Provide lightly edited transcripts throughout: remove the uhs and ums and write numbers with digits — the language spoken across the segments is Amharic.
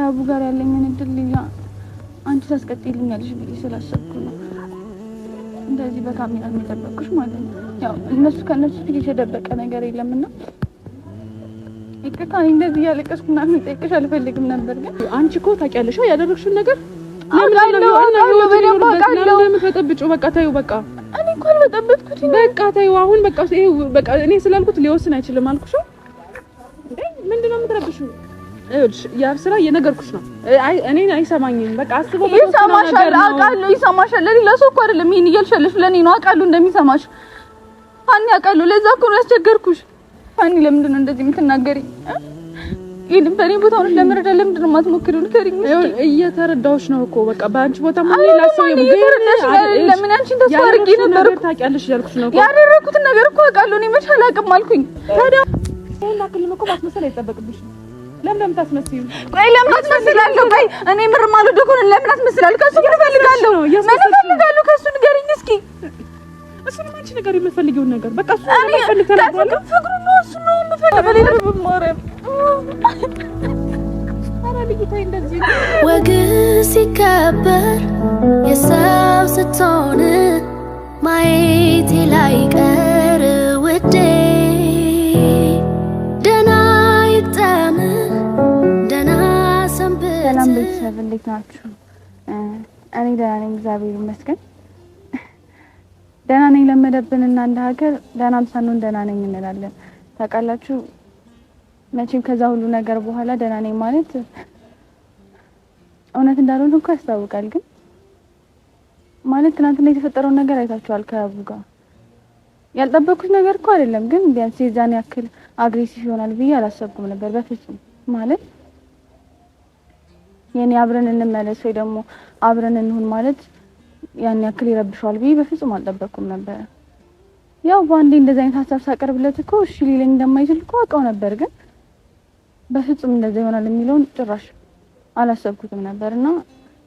ከአቡ ጋር ያለኝን እድል ሌላ አንቺ ታስቀጥይልኛለሽ ብዬ ስላሰብኩ ነው እንደዚህ በካሜራ የሚጠበቅሽ ማለት ነው። ያው ከእነሱ ፊት የተደበቀ ነገር የለምና ይቅርታ እንደዚህ ያለቀስኩ ምናምን ጠይቅሽ አልፈልግም ነበር። ግን አንቺ እኮ ታውቂያለሽ ያደረግሽውን ነገር በቃ ታዩ በቃ እኔ እኮ አልበጠበጥኩትም። በቃ ታዩ አሁን በቃ ይሄው በቃ እኔ ስላልኩት ሊወስን አይችልም አልኩሽ። ምንድነው የምትረብሽው? እሺ ያብ ስራ እየነገርኩሽ ነው። እኔ አይሰማኝም። በቃ አስበው ይሰማሻል፣ አውቃለሁ ይሰማሻል። ለሌላ ሰው እኮ አይደለም ይሄን እያልሻለሽ ለኔ ነው። አውቃለሁ እንደሚሰማሽ ሀኒ፣ አውቃለሁ። ለዛ እኮ ነው ያስቸገርኩሽ። ሀኒ ለምንድን ነው እንደዚህ የምትናገሪ? ይሄን በኔ ቦታ ሆነሽ ለመረዳት ለምንድን ነው የማትሞክሪው? ንገሪኝ። እየተረዳሁሽ ነው እኮ በቃ በአንቺ ቦታ ምን ላሰው ለምን አንቺን ተስፋ አድርጌ ነበር እኮ ታውቂያለሽ ያልኩሽ ነው። ያደረኩትን ነገር እኮ አውቃለሁ። እኔ መቻል አቅም አልኩኝ። ታዲያ እና ክልም እኮ ማስመሰል አይጠበቅብሽም። ለምን ታስመስዩ? ቆይ ለምን አስመስላለሁ? ቆይ እኔ ምርም አልወደድኩ ነው። ለምን አስመስላለሁ? ከሱ ምን ፈልጋለሁ? ከሱ ንገሪኝ እስኪ። እሱን አንቺ ነገር የምትፈልጊውን ነገር በቃ እሱ ፈልግ ተናግሯል። ፍቅሩ ነው እሱ ነው የምፈልገው። በሌላ በማረም ወግ ሲከበር የሰው ስትሆን ማየቴ ላይ ቀር ውዴ ደህና ይግጠም ደህና ሰንብት። ሰላም ቤተሰብ እንዴት ናችሁ? እኔ ደህና ነኝ እግዚአብሔር ይመስገን። ደህና ነኝ ለመደብንና እንደ ሀገር ደህናም ሳንሆን ደህና ነኝ እንላለን። ታውቃላችሁ መቼም ከዛ ሁሉ ነገር በኋላ ደህና ነኝ ማለት እውነት እንዳልሆነ እኮ ያስታውቃል። ግን ማለት ትናንትና የተፈጠረውን ነገር አይታችኋል። ከአቡ ጋር ያልጠበኩት ነገር እኮ አይደለም፣ ግን ቢያንስ የዛን ያክል አግሬሲቭ ይሆናል ብዬ አላሰብኩም ነበር በፍጹም። ማለት የኔ አብረን እንመለስ ወይ ደግሞ አብረን እንሁን ማለት ያን ያክል ይረብሻል ብዬ በፍጹም አልጠበኩም ነበር። ያው በአንዴ እንደዛ አይነት ሀሳብ ሳቀርብለት እኮ እሺ ሊለኝ እንደማይችል እኮ አውቀው ነበር፣ ግን በፍጹም እንደዛ ይሆናል የሚለውን ጭራሽ አላሰብኩትም ነበርና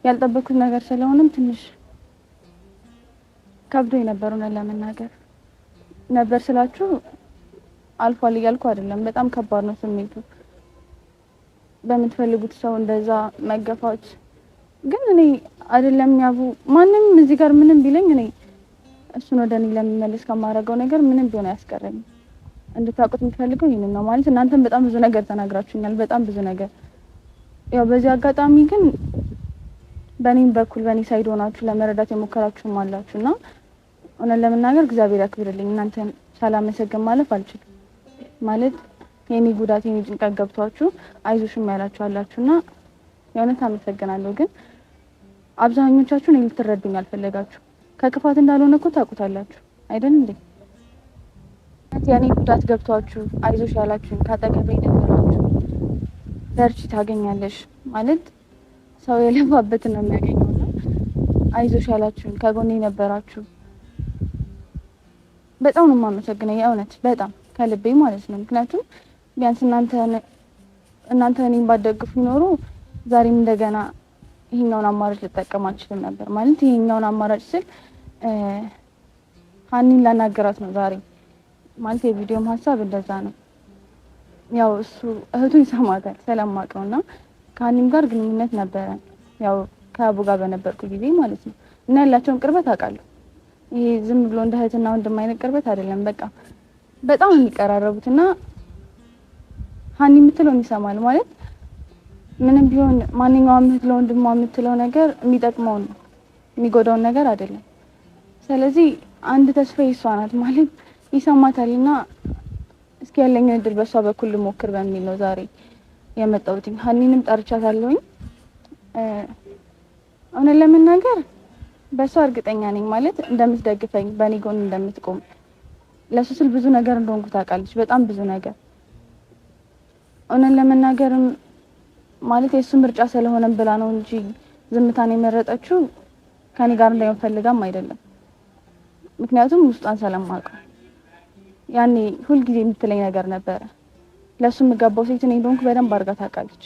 ያልጠበኩት ነገር ስለሆነም ትንሽ ከብዶኝ ነበር። እውነት ለመናገር ነበር ስላችሁ አልፏል እያልኩ አይደለም። በጣም ከባድ ነው ስሜቱ፣ በምትፈልጉት ሰው እንደዛ መገፋት። ግን እኔ አይደለም ያቡ ማንም እዚህ ጋር ምንም ቢለኝ እኔ እሱን ወደ እኔ ለሚመለስ ከማደርገው ነገር ምንም ቢሆን አያስቀረኝም። እንድታውቁት የምፈልገው ይሄንን ነው። ማለት እናንተም በጣም ብዙ ነገር ተናግራችሁኛል፣ በጣም ብዙ ነገር። ያው በዚህ አጋጣሚ ግን በእኔም በኩል በእኔ ሳይድ ሆናችሁ ለመረዳት የሞከራችሁም አላችሁና እውነት ለመናገር እግዚአብሔር ያክብርልኝ። እናንተን ሳላመሰግን ማለፍ አልችልም። ማለት የኔ ጉዳት የኔ ጭንቀት ገብቷችሁ አይዞሽም ያላችሁ አላችሁና የእውነት አመሰግናለሁ። ግን አብዛኞቻችሁ እኔ ልትረዱኝ አልፈለጋችሁ። ከክፋት እንዳልሆነ እኮ ታውቁታላችሁ አይደል እንዴ? የኔ ጉዳት ገብቷችሁ አይዞሽ ያላችሁኝ ካጠገቤ ነበራችሁ። በርቺ ታገኛለሽ ማለት ሰው የለፋበትን ነው የሚያገኘውና አይዞሽ ያላችሁኝ ከጎኔ ነበራችሁ። በጣም ነው የማመሰግነው የእውነት በጣም ከልቤ ማለት ነው። ምክንያቱም ቢያንስ እናንተ እኔን ባትደግፉ ኖሮ ዛሬም እንደገና ይሄኛውን አማራጭ ልጠቀም አልችልም ነበር። ማለት ይሄኛውን አማራጭ ስል ሀኒን ላናገራት ነው ዛሬ። ማለት የቪዲዮም ሀሳብ እንደዛ ነው። ያው እሱ እህቱ ይሰማታል ስለማውቀውና ከሀኒም ጋር ግንኙነት ነበረ። ያው ከአቡ ጋር በነበርኩ ጊዜ ማለት ነው። እና ያላቸውን ቅርበት አውቃለሁ። ይሄ ዝም ብሎ እንደ እህትና ወንድም አይነት ቅርበት አይደለም። በቃ በጣም የሚቀራረቡትና ሀኒ የምትለውን ይሰማል። ማለት ምንም ቢሆን ማንኛውም እህት ለወንድሟ የምትለው ነገር የሚጠቅመውን ነው፣ የሚጎዳውን ነገር አይደለም። ስለዚህ አንድ ተስፋ እሷ ናት ማለት ይሰማታልና እስኪ ያለኝን እድል በሷ በኩል ልሞክር በሚል ነው ዛሬ የመጣሁት። ሀኒንም ጠርቻታለሁኝ። እውነት ለመናገር በሷ እርግጠኛ ነኝ ማለት እንደምትደግፈኝ በኔ ጎን እንደምትቆም። ለሱ ስል ብዙ ነገር እንደሆንኩ ታውቃለች፣ በጣም ብዙ ነገር። እውነት ለመናገርም ማለት የሱ ምርጫ ስለሆነም ብላ ነው እንጂ ዝምታን የመረጠችው ከኔ ጋር እንዳይሆን ፈልጋም አይደለም። ምክንያቱም ውስጧን ስለማውቀው ያኔ ሁል ጊዜ የምትለኝ ነገር ነበረ። ለሱ የምገባው ሴት እኔ እንደሆንኩ በደንብ አድርጋ ታውቃለች።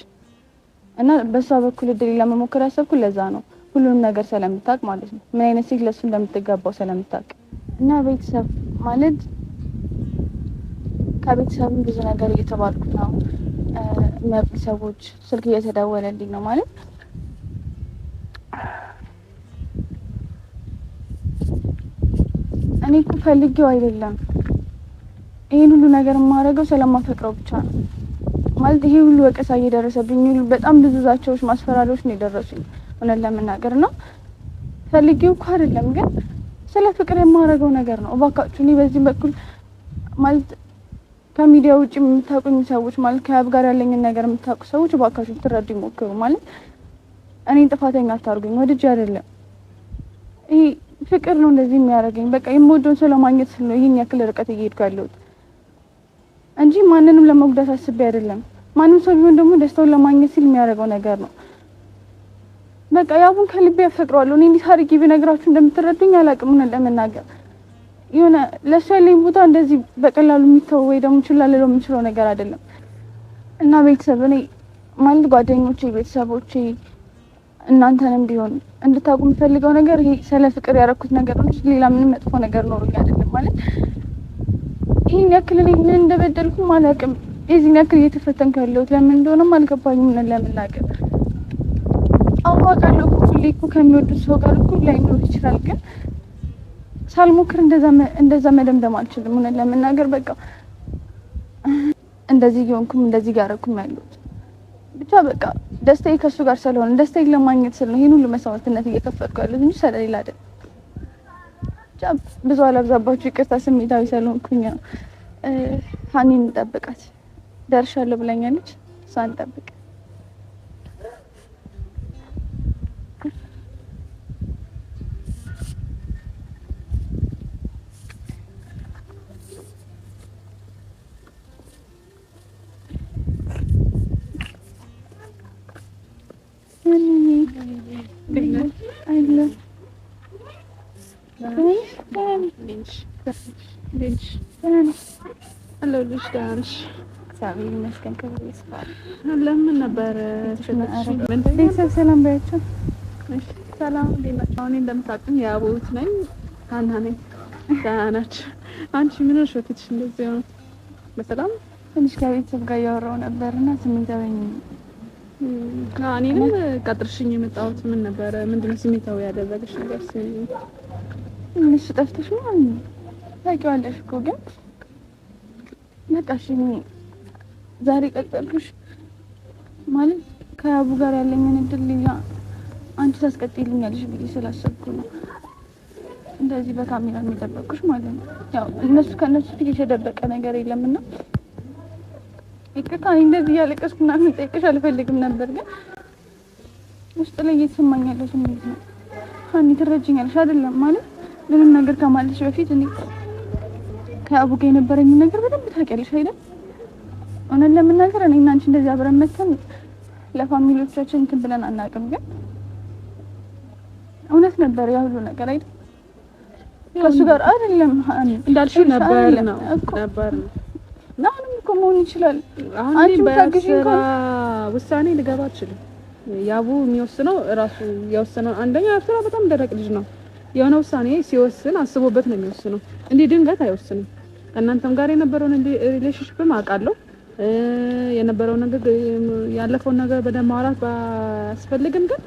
እና በሷ በኩል እድል ለመሞከር ያሰብኩት ለዛ ነው፣ ሁሉንም ነገር ስለምታውቅ ማለት ነው። ምን አይነት ሴት ለሱ እንደምትገባው ስለምታውቅ እና ቤተሰብ ማለት ከቤተሰብም ብዙ ነገር እየተባልኩ ነው። የሚያውቁ ሰዎች ስልክ እየተደወለልኝ ነው ማለት እኔ እኮ ፈልጌው አይደለም ይሄን ሁሉ ነገር የማደርገው ስለማፈቅረው ብቻ ነው ማለት ይሄ ሁሉ ወቀሳ እየደረሰብኝ ሁሉ በጣም ብዙ ዛቻዎች ማስፈራሪያዎች ነው የደረሱኝ እውነት ለመናገር ነው ፈልጌው እኮ አይደለም ግን ስለ ፍቅር የማደርገው ነገር ነው እባካችሁ እኔ በዚህ በኩል ማለት ከሚዲያ ውጪ የምታውቁኝ ሰዎች ማለት ከያብ ጋር ያለኝን ነገር የምታውቁ ሰዎች እባካችሁ ትረዱኝ ሞክሩ ማለት እኔን ጥፋተኛ አታርጉኝ ወድጄ አይደለም ይሄ ፍቅር ነው እንደዚህ የሚያደርገኝ በቃ የምወደውን ሰው ለማግኘት ስል ነው ይሄን ያክል ርቀት እየሄድኩ ያለሁት እንጂ ማንንም ለመጉዳት አስቤ አይደለም ማንም ሰው ቢሆን ደግሞ ደስታውን ለማግኘት ሲል የሚያደርገው ነገር ነው በቃ ያቡን ከልቤ ያፈቅረዋለሁ እኔ እንዴት አድርጌ ቢነግራችሁ እንደምትረዱኝ አላውቅም ምን እንደምናገር የሆነ ለእሱ ያለኝ ቦታ እንደዚህ በቀላሉ የሚተው ወይ ደግሞ ችላ ልለው የምችለው ነገር አይደለም እና ቤተሰብ እኔ ማለት ጓደኞቼ ቤተሰቦቼ እናንተንም ቢሆን እንድታውቁ የምፈልገው ነገር ይሄ ስለ ፍቅር ያደረኩት ነገር ነው ሌላ ምንም መጥፎ ነገር ኖሮኝ አይደለም ማለት ይሄን ያክል እኔ ምን እንደበደልኩ አላውቅም የዚህን ያክል እየተፈተንኩ ያለሁት ለምን እንደሆነም አልገባኝም ምን ለምናገር አውቃለሁ ሁሌ እኮ ከሚወዱት ሰው ጋር እኮ ላይኖር ይችላል ግን ሳልሞክር እንደዛ መደምደም አልችልም ምን ለምናገር በቃ እንደዚህ ይሆንኩም እንደዚህ ያደረኩም ያለሁት ብቻ በቃ ደስታዬ ከሱ ጋር ስለሆነ ደስታዬ ለማግኘት ስለ ነው ይሄን ሁሉ መስዋዕትነት እየከፈልኩ ያለሁት እንጂ ስለሌላ አይደለም ብቻ ብዙ አላብዛባችሁ ይቅርታ ስሜታዊ ስለሆንኩኝ ነው ሀኒን እንጠብቃት ደርሻለሁ ብላኛለች እሷን እንጠብቅ Hello, Lish Dance. Sabi መስከን ከቤት ስፋል ለምን ነበር ሰላም ባያችሁ ሰላም እንዴት አሁን እንደምታውቁኝ ያቦት ነኝ ሃና ነኝ ዳናች አንቺ ምን ነው ሾትሽ እንደዚህ ነው በሰላም ትንሽ ከቤተሰብ ጋር ያወራው ነበርና ስሜታዊ እኔንም ቀጥርሽኝ የመጣሁት ምን ነበር ምንድነው ስሜታዊ ያደረገሽ ነገር ምንሽ ጠፍተሽ ነው ታውቂዋለሽ እኮ ግን ነቃሽ ዛሬ ቀጠልኩሽ ማለት ከያቡ ጋር ያለኝን እድል ሌላ አንቺ ታስቀጥይልኛለሽ ብዬ ስላሰብኩ ነው እንደዚህ በካሜራ የሚጠበቁሽ ማለት ነው ያው እነሱ ከነሱ ፊት የተደበቀ ነገር የለምና ይቅርታ እንደዚህ ያለቀስኩና ምን ጠይቅሽ አልፈልግም ነበር ግን ውስጥ ላይ እየተሰማኝ ያለው ስሜት ነው ሀኒ ትረጂኛለሽ አይደለም ማለት ምንም ነገር ከማለሽ በፊት እኔ ከያቡ ጋር የነበረኝ ነገር በደንብ ታውቂያለሽ አይደል እውነት ለምናገር እኔ እና አንቺ እንደዚህ አብረን መተን ለፋሚሊዎቻችን እንትን ብለን አናውቅም ግን እውነት ነበር ያ ሁሉ ነገር አይደል ከሱ ጋር አይደለም እንዳልሽው ነበር ነው አሁንም እኮ መሆን ይችላል አንቺ በስራ ውሳኔ ልገባ አልችልም ያቡ የሚወስነው ራሱ የወሰነው አንደኛ ስራ በጣም ደረቅ ልጅ ነው የሆነ ውሳኔ ሲወስን አስቦበት ነው የሚወስነው እንዴ ድንገት አይወስንም ከእናንተም ጋር የነበረውን ሪሌሽንሺፕም አውቃለሁ የነበረው ነገር ያለፈው ነገር በደንብ ማውራት ባስፈልግም ግን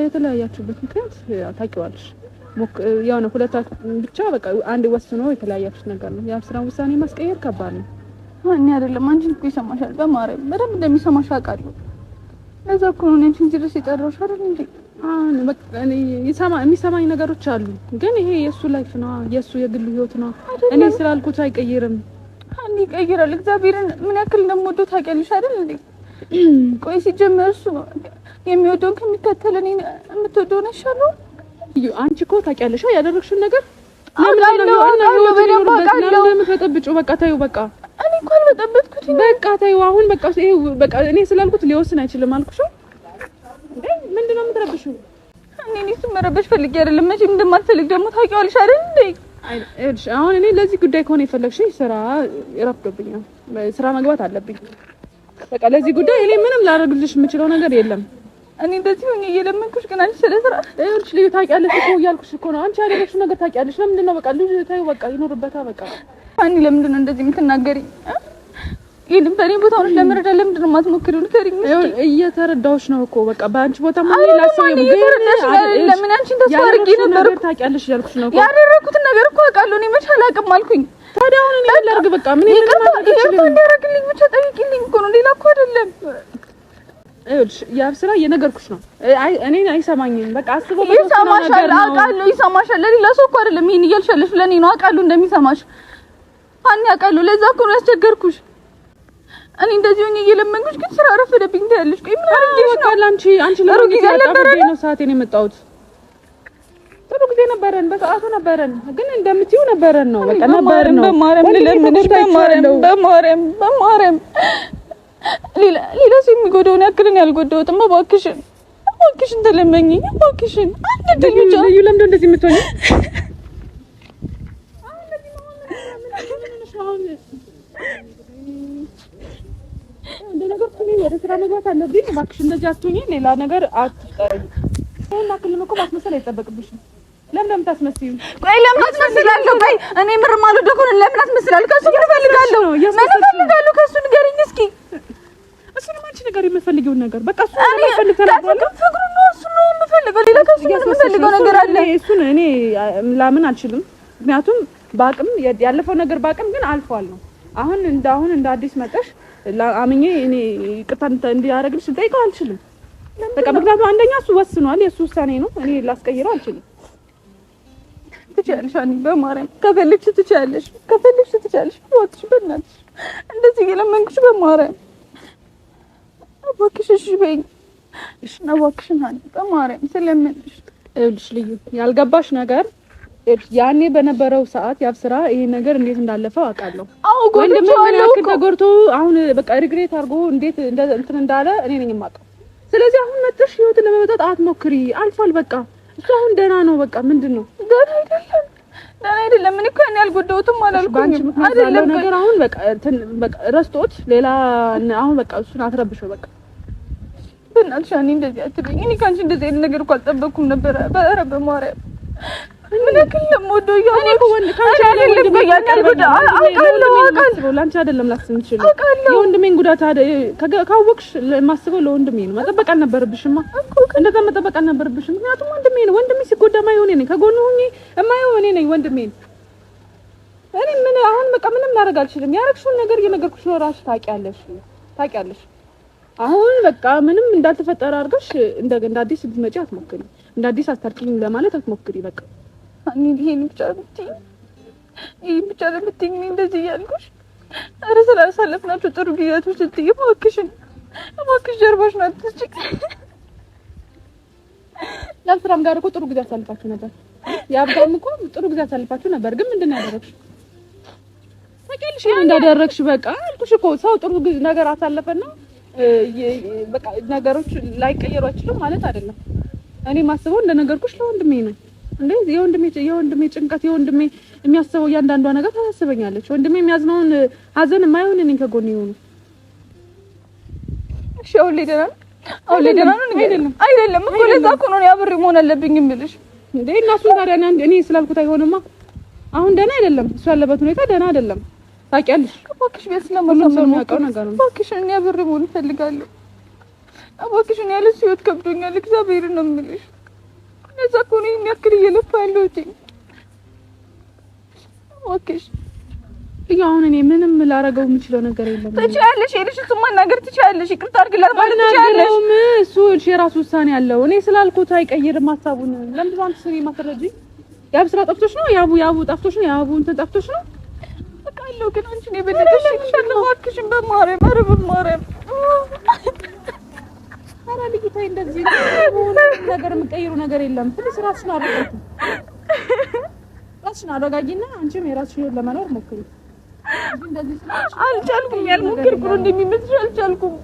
የተለያያችሁበት ምክንያት ታውቂዋለሽ ያው ሁለታችሁ ብቻ በቃ አንድ ወስኖ የተለያያችሁት ነገር ነው ያ ስራ ውሳኔ ማስቀየር ከባድ ነው እኔ አይደለም አንቺ እኮ ይሰማሻል በማርያም በደንብ እንደሚሰማሽ አውቃለሁ ለዛ እኮ ነው አንቺን ድረስ የጠራሁሽ አይደል እንዴ በቃ እኔ የሚሰማኝ ነገሮች አሉ ግን ይሄ የሱ ላይፍ ነው የሱ የግል ህይወት ነው እኔ ስላልኩት አይቀይርም አንዴ ይቀይራል እግዚአብሔርን ምን ያክል እንደምወደው ታውቂያለሽ አይደል እንዴ ቆይ ሲጀመር እሱ የሚወደውን ከሚከተል እኔ የምትወደው ነሻለሁ አንቺ እኮ ታውቂያለሽ ያደረግሽው ነገር ለምን ተጠብጪው በቃ ታዩ በቃ እኔ እኮ አልበጠበጥኩት በቃ ታዩ አሁን በቃ ይሄ በቃ እኔ ስላልኩት ሊወስን አይችልም አልኩሽ እንዴ ምንድነው የምትረብሽው እኔ እሱ መረበሽ ፈልጌ አይደለም መቼም እንደማልፈልግ ደግሞ ታውቂዋለሽ አይደል እንዴ እሺ አሁን እኔ ለዚህ ጉዳይ ከሆነ የፈለግሽኝ ስራ ይረፍዶብኛል ስራ መግባት አለብኝ በቃ ለዚህ ጉዳይ እኔ ምንም ላደርግልሽ የምችለው ነገር የለም እኔ እንደዚህ ሆኜ እየለመንኩሽ ግን አንቺ ስለ ስራ እሺ ልዩ ታውቂያለሽ እኮ እያልኩሽ እኮ ነው አንቺ ያደረግሽው ነገር ታውቂያለሽ ለምንድን ነው በቃ ልዩ ታዩ በቃ ይኖርበታ በቃ አንቺ ለምንድን ነው እንደዚህ የምትናገሪ ይሄን በኔ ቦታ ሆነሽ ለመረዳት ለምንድን ነው የማትሞክሪው? ንገሪኝ እስኪ። እየተረዳሁሽ ነው እኮ በቃ በአንቺ ቦታ ምን ላሰው ለምን አንቺን ተስፋ አድርጌ ነበር እኮ ታውቂያለሽ ያልኩሽ ነው። ያደረኩትን ነገር እኮ አውቃለሁ። እኔ መች አላውቅም አልኩኝ። ታዲያ አሁን እኔ ምን ላድርግ? በቃ ምን እንዲያደርግልኝ ብቻ ጠይቂልኝ እኮ ነው፣ ሌላ እኮ አይደለም። ይኸውልሽ ያብ ስራ እየነገርኩሽ ነው። እኔን አይሰማኝም። በቃ አስበው ይሰማሻል፣ አውቃለሁ ይሰማሻል። ለሌላ ሰው እኮ አይደለም ይሄን እያልሻለሽ፣ ለኔ ነው። አውቃለሁ እንደሚሰማሽ አን ያውቃለሁ። ለዛ እኮ ነው ያስቸገርኩሽ። እኔ እንደዚህ ሆኜ እየለመንኩሽ ግን ስራ ረፈደብኝ ትያለሽ። ቆይ ምን አድርጌሽ ነው? አንቺ ለሩቅ ጊዜ አልነበረን ነው ሰዓቴን የመጣሁት። ጥሩ ጊዜ ነበረን፣ በሰዓቱ ነበረን። ግን እንደምትይው ነበረን ነው በቃ ነበረን ነው። በማርያም ልለምንሽ፣ በማርያም ሌላ ሰው የሚጎዳውን ያክልን ያልጎዳሁትም። እባክሽን ተለመኝኝ፣ እባክሽን አንድ ድል ብቻ። ልዩ ለምንድን እንደዚህ የምትሆኚ? ወደ ስራ መግባት አለብኝ። እባክሽ እንደዚህ አትሁኚ፣ ሌላ ነገር አትፍጠሪ። ይሄን አክልም እኮ ማስመሰል አይጠበቅብሽም። ለምን እንደምታስመስዩ? ቆይ ለምን አስመስላለሁ? ቆይ እኔ ምር ማለት ደኮን ለምን አስመስላለሁ? ከሱ ምን ፈልጋለሁ? ከሱ ንገሪኝ እስኪ። እሱን ማንቺ ነገር የምፈልጊውን ነገር በቃ እሱ ነው የምፈልግ ተናግሯል። ፍቅሩ ነው እሱ ነው የምፈልገው። ሌላ ከሱ ምን የምፈልገው ነገር አለ? እሱን እኔ ላምን አልችልም። ምክንያቱም ባቅም ያለፈው ነገር ባቅም ግን አልፏል ነው። አሁን እንደ አዲስ መጣሽ አምኜ እኔ ይቅርታ እንዲያደርግልሽ ልጠይቀው አልችልም። በቃ ምክንያቱም አንደኛ እሱ ወስኗል፣ የእሱ ውሳኔ ነው። እኔ ላስቀይረው አልችልም። ትችያለሽ አኒ፣ በማርያም ከፈለግሽ ትችያለሽ፣ እባክሽ በእናትሽ እንደዚህ እየለመንኩሽ በማርያም እባክሽ እሺ በይኝ። እሺ እባክሽን አኒ፣ በማርያም ስለምንሽ። ይኸውልሽ ልዩ ያልገባሽ ነገር ያኔ በነበረው ሰዓት ያብ ስራ ይሄ ነገር እንዴት እንዳለፈው አውቃለሁ። ወንድም ምን ያክል ተጎድቶ አሁን በቃ ሪግሬት አድርጎ እንዴት እንትን እንዳለ እኔ ነኝ የማውቀው። ስለዚህ አሁን መጥተሽ ህይወትን ለመበጣት አትሞክሪ። አልፏል በቃ። እሱ አሁን ደህና ነው በቃ። ምንድነው ደህና አይደለም። እኔ እኮ እኔ አልጎዳሁትም አላልኩኝም አይደለም ነገር አሁን በቃ ረስቶት ሌላ አሁን በቃ እሱን አትረብሽው በቃ። በእናትሽ እኔ እንደዚህ አትበይኝ። እኔ ካንቺ እንደዚህ አይነት ነገር እኮ አልጠበቅኩም ነበር። ኧረ በማርያም ምን ያክል ለምወደው እኔ እኮ ወንድ ካንቺ አይደለም ያካል ጉዳ አውቃለሁ። ላንቺ አይደለም ላስብ እንችላለን። የወንድሜን ጉዳት ካወቅሽ ማስበው ለወንድሜ ነው። መጠበቅ አልነበረብሽማ። እንደዛ መጠበቅ አልነበረብሽም። ምክንያቱም ወንድሜ ነው። ወንድሜ ሲጎዳ ማይሆን እኔ ከጎኑ ሆኜ የማይሆን እኔ ነኝ ወንድሜ። እኔ ምን አሁን በቃ ምንም ላደርግ አልችልም። ያረግሽውን ነገር እየነገርኩሽ ነው። ራስሽ ታውቂያለሽ። አሁን በቃ ምንም እንዳልተፈጠረ አድርገሽ እንደ አዲስ ልትመጪ አትሞክሪ። እንደ አዲስ አስታርቂኝ ለማለት አትሞክሪ በቃ። እኔ ይሄን ብቻ ለምትይኝ እንደዚህ እያልኩሽ ኧረ ስላሳለፍናቸው ጥሩ ጊዜያቶች ስትይ እባክሽ ጀርባሽ ናት ትችይ። ያልስራም ጋር እኮ ጥሩ ጊዜ አሳልፋችሁ ነበር። ያብጋም እኮ ጥሩ ጊዜ አሳልፋችሁ ነበር። ግን ምንድን ነው ያደረግሽ? ታውቂያለሽ ምን እንዳደረግሽ በቃ አልኩሽ እኮ። ሰው ጥሩ ነገር አሳለፈና በቃ ነገሮች ላይቀየሩ አይችልም ማለት አይደለም። እኔ ማስበው እንደነገርኩሽ ለወንድሜ ነው። እንዴ የወንድሜ ጭንቀት የወንድሜ የሚያስበው እያንዳንዷ ነገር ታሳስበኛለች። ወንድሜ የሚያዝነውን ሀዘን የማይሆን እኔ ከጎን ይሆኑ። እሺ አሁን ላይ ደህና ነው አይደለም እኮ ለዛ እኮ ነው አብሬ መሆን አለብኝ የምልሽ። እንዴ እናሱ ታዲያ እኔ ስላልኩት አይሆንማ። አሁን ደህና አይደለም እሱ ያለበት ሁኔታ ደህና አይደለም። ታውቂያለሽ። እባክሽ ቢያንስ ለማሳመን የሚያውቀው ነገር ነው። እባክሽ እኔ አብሬ መሆን እፈልጋለሁ። እባክሽ እኔ ያለሽ ህይወት ከብዶኛል። እግዚአብሔርን ነው የምልሽ። እዛ እኮ ነው የሚያክል እየለፋ ያለሁት። እባክሽ አሁን እኔ ምንም ላረገው የምችለው ነገር የለም። ትችያለሽ፣ ሄድሽ እሱን ማናገር ትችያለሽ፣ ይቅርታ አድርግላት ማለት ትችያለሽ። እሱ የራሱ ውሳኔ አለው። እኔ ስላልኩት አይቀይርም ሀሳቡን። ለምንድን ነው አንቺ ስሪ ማስረጂ? ያብ ስራ ጠፍቶሽ ነው? ያቡ ጠፍቶሽ ነው? ያቡ እንትን ጠፍቶሽ ነው? በቃ አለው ግን አንቺ ነው በደልሽ። እባክሽን በማርያም ኧረ በማርያም ኧረ ልጅቷ እንደዚህ ነገር የምትቀይሩ ነገር የለም። ትንሽ ራስሽን አረጋጊ። ራስሽን አረጋጊና አንቺም የራስሽን ህይወት ለመኖር ሞክሪ። እንደዚህ አልቻልኩም። ያልሞከርኩ ነው እንደሚመስልሽ አልቻልኩም።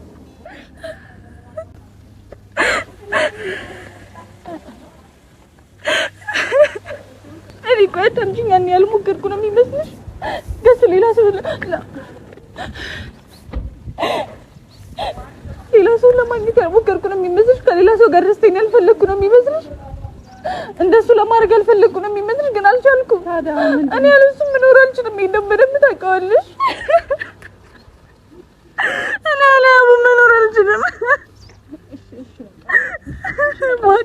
እኔ ቆይ አታምጪኝ። ያን ያልሞከርኩ ነው የሚመስልሽ? ደስ ሌላ ሰው ለማግኘት ያልሞከርኩ ነው የሚመስልሽ? ከሌላ ሰው ጋር ደስተኛ ያልፈለግኩ ነው የሚመስልሽ? እንደሱ ለማድረግ ያልፈለግኩ ነው የሚመስልሽ? ግን አልቻልኩም። እኔ ያለሱ መኖር አልችልም። ይሄን በደንብ ታውቂዋለሽ። እኔ አላሙ መኖር አልችልም።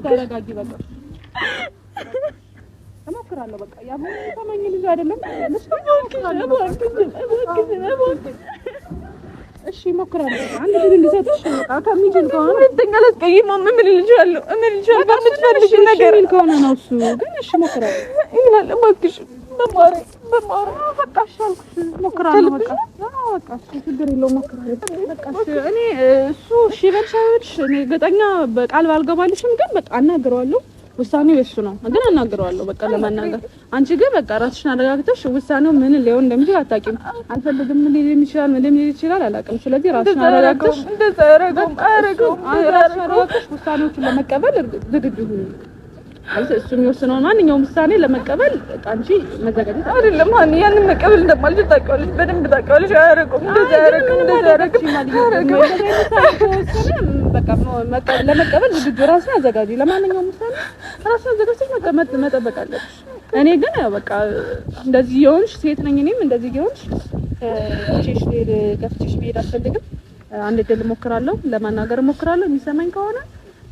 ተረጋጊ በቃ እሞክራለሁ። በቃ ያው ተመኝ ልጅ አይደለም እሺ እሞክራለሁ። አንድ ልጅ ልሰጥሽ በቃ ከሚችል ከሆነ ሁለተኛ ላስቀይመው ምን ልልሻለሁ በምትፈልጊ ነገር ከሆነ ነው እሱ ግን እሺ እሞክራለሁ ይላል። እባክሽ በማረ በቃ እሺ አልኩሽ እሞክራለሁ። በቃ እሺ ችግር የለውም እሞክራለሁ። በቃ እኔ እሱ እሺ በልሽ እኔ ገጠኛ በቃል ባልገባልሽም ግን በቃ አናግረዋለሁ። ውሳኔው የሱ ነው ግን አናግረዋለሁ። በቃ ለማናገር አንቺ ግን በቃ ራስሽን አረጋግተሽ ውሳኔው ምን ሊሆን እንደሚችል አታውቂም። አልፈልግም ሊል ይችላል ምን ሊል ይችላል አላውቅም። ስለዚህ ራስሽን አረጋግተሽ እንደዛ ራስሽን አረጋግተሽ ውሳኔዎችን ለመቀበል ዝግጁ ሁኚ። እሱ የሚወስነውን ማንኛውም ውሳኔ ለመቀበል አንቺ መዘጋጀት አይደለም። ያንን መቀበል እንደማልችል ታውቂዋለሽ፣ በደንብ ታውቂዋለሽ። አያረቁም በቃ ለመቀበል ዝግጁ ራስን አዘጋጂ። ለማንኛውም ውሳኔ ራስን አዘጋጅተሽ መጠበቅ አለብሽ። እኔ ግን በቃ እንደዚህ የሆንሽ ሴት ነኝ። እኔም እንደዚህ የሆንሽ ገፍቼሽ መሄድ አልፈልግም። አንድ እድል እሞክራለሁ፣ ለማናገር እሞክራለሁ። የሚሰማኝ ከሆነ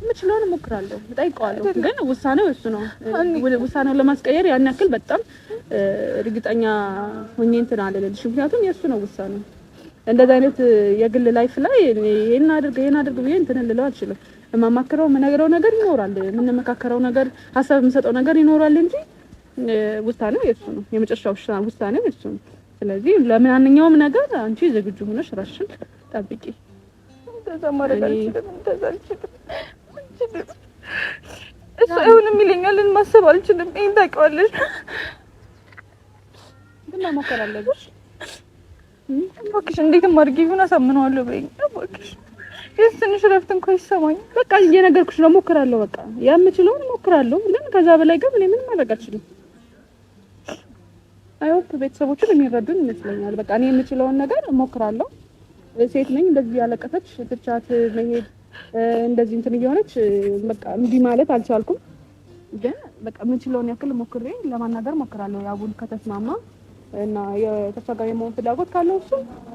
የምችለውን እሞክራለሁ፣ እጠይቀዋለሁ። ግን ውሳኔው እሱ ነው። ውሳኔውን ለማስቀየር ያን ያክል በጣም እርግጠኛ ሆኜ እንትን አልልልሽ፣ ምክንያቱም የእሱ ነው ውሳኔው። እንደዚህ አይነት የግል ላይፍ ላይ ይሄን አድርግ ብዬ እንትን ልለው አልችልም። የማማክረው የምነግረው ነገር ይኖራል፣ የምንመካከረው ነገር፣ ሀሳብ የምሰጠው ነገር ይኖራል እንጂ ውሳኔው የእሱ ነው። የመጨረሻው ውሳኔው የእሱ ነው። ስለዚህ ለማንኛውም ነገር አንቺ ዝግጁ ሆነሽ ራስሽን ጠብቂ። እንደዛ ማድረግ አልችልም። እሱ አይሆንም ይለኛልን ማሰብ አልችልም። ይሄን ታውቂዋለሽ። ግን መሞከር አለብሽ። እባክሽ እንዴትም አድርጌ ይሁን አሳምነዋለሁ በይኝ እባክሽ። ትንሽ እረፍት እንኳን ይሰማኝ። በቃ እየነገርኩሽ ነው፣ እሞክራለሁ። በቃ የምችለውን እሞክራለሁ። ግን ከዛ በላይ ግን እኔ ምንም ማድረግ አልችልም። አይሆፕ ቤተሰቦችን የሚረዱን ይመስለኛል። በቃ እኔ የምችለውን ነገር እሞክራለሁ። ሴት ነኝ። እንደዚህ ያለቀሰች ብቻት መሄድ እንደዚህ እንትን እየሆነች በቃ እምቢ ማለት አልቻልኩም። ግን በቃ የምችለውን ያክል ሞክሬ ለማናገር ሞክራለሁ። ያቡን ከተስማማ እና የተፈጋዊ መሆን ፍላጎት ካለው እሱ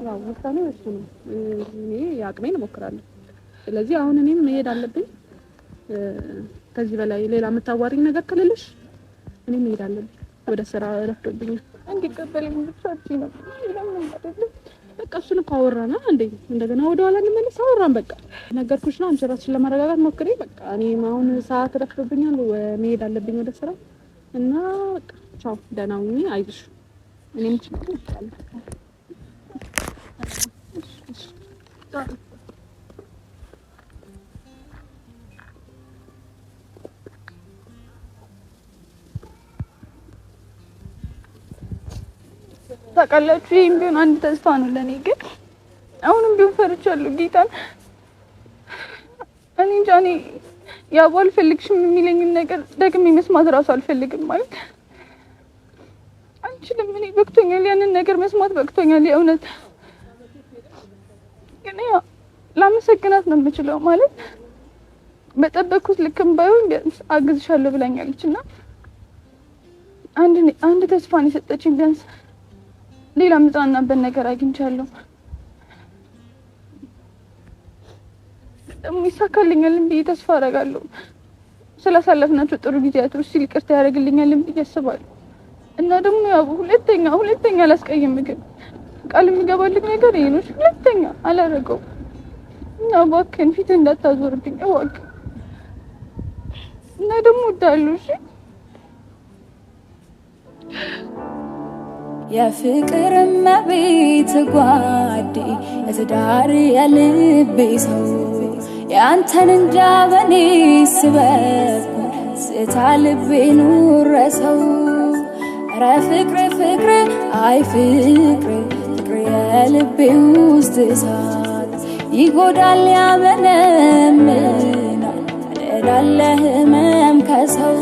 ያው ውሳኔው እሱ ነው። እኔ አቅሜን እሞክራለሁ። ስለዚህ አሁን እኔም መሄድ አለብኝ። ከዚህ በላይ ሌላ የምታዋሪኝ ነገር ከሌለሽ እኔም መሄድ አለብኝ። ወደ ስራ ረፍዶብኛል። እንዲቀበለኝ ብቻ ነው ለምን አይደለም። በቃ እሱን እኮ አወራና እንደገና ወደ ኋላ እንመለስ። አወራን በቃ ነገርኩሽ ነው። አንቺ ራስሽን ለማረጋጋት ሞክሪ። በቃ እኔም አሁን ሰዓት ረፍዶብኛል፣ መሄድ አለብኝ ወደ ስራ እና በቃ ቻው፣ ደህና ሁኚ፣ አይዞሽ። እኔም ችግር ይችላል። ታውቃላችሁ ይሄም ቢሆን አንድ ተስፋ ነው ለኔ። ግን አሁንም ቢሆን ፈርቻለሁ ጌታን። እኔ እንጃ እኔ ያው አልፈልግሽም የሚለኝን ነገር ደግሜ መስማት እራሱ አልፈልግም። ማለት አንችልም። እኔ በቅቶኛል፣ ያንን ነገር መስማት በቅቶኛል የእውነት። ግን ያው ላመሰግናት ነው የምችለው። ማለት በጠበቅኩት ልክም ባይሆን ቢያንስ አግዝሻለሁ ብላኛለች እና አንድ ተስፋን የሰጠችኝ ቢያንስ ሌላ ምጽናናበት ነገር አግኝቻለሁ። ደግሞ ይሳካልኛል ብዬ ተስፋ አደርጋለሁ። ስላሳለፍናቸው ጥሩ ጊዜያቶች ሲል ይቅርታ ያደርግልኛል ብዬ አስባለሁ። እና ደግሞ ያው ሁለተኛ አላስቀይምም። ቃል የሚገባልኝ ነገር ይሄ ነው። ሁለተኛ አላደርገውም። እና እባክህን ፊት እንዳታዞርብኝ እባክህ። እና ደግሞ እወዳለሁ። እሺ የፍቅር እመቤት ጓዴ የትዳር የልቤ ሰው ያንተን እንጃ በኔ ስበኩ ስታ ልቤ ኑረሰው ኧረ ፍቅር አይ ፍቅር የልቤ ውስጥ እሳት ይጎዳል ያመነምናል እዳለ ህመም ከሰው